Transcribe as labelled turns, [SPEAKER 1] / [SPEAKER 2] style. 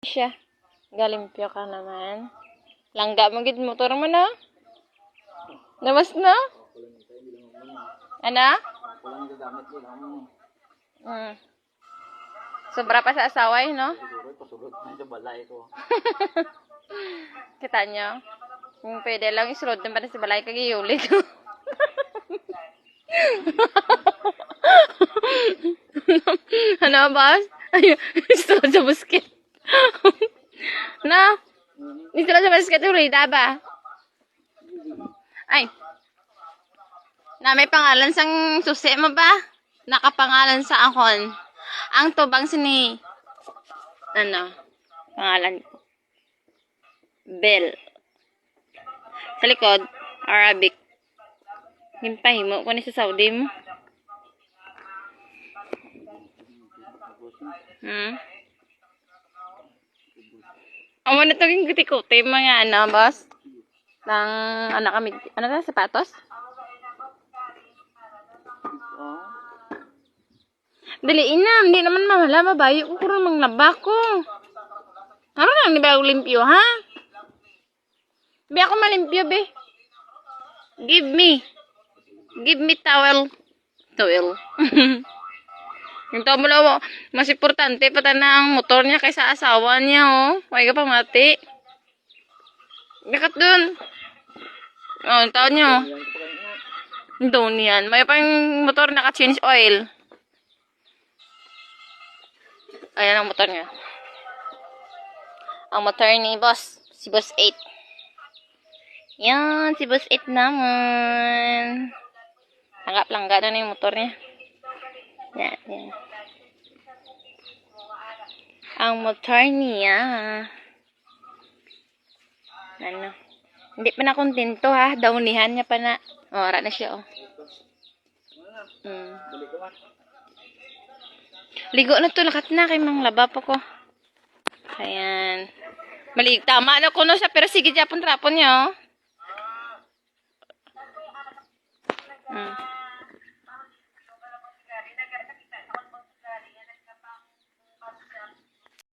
[SPEAKER 1] Siya. Galimpyo ka naman. Langga mo gid motor mo na. Namas na? Ano? Sobra pa sa asaway, no? Kita nyo? Kung pwede lang isulod na pa sa balay kagiyulit. Ano, boss? Ayun, isulod sa basket. No? Isulod sa basket, ulida ba? Ay. Na may pangalan sang susi mo ba? Nakapangalan sa akon. Ang tubang sini. Ano? Pangalan ko. Bell. Sa likod, Arabic. Himpahimo ko ni sa Saudi mo. Amo na to yung kuti-kuti mga ano, boss? Nang ano kami, ano na, sapatos? Daliin na, hindi naman mahala, mabayo ko kung mang laba ko. Ano lang, di ba limpyo, ha? Di ako malimpyo, be. Give me towel. Towel. Yung tawag mo lang, mas importante pata na ang motor niya kaysa asawa niya, oh. Huwag ka pa mati. Bikat dun. Oh, yung tawag niyo. Doon yan. May pa yung motor naka-change oil. Ayan ang motor niya. Ang motor ni boss. Si boss 8. Yan, si boss 8 naman. Tanggap-langga na yung motor niya. Yan, yan. Ang motor niya. Ano? Hindi pa na kontento ha. Daunihan niya pa na. O, ara na siya o. Ligo na to. Lakat na kay mang laba po ko. Ayan. Tama na ko no siya. Pero sige, Japon trapon niya o.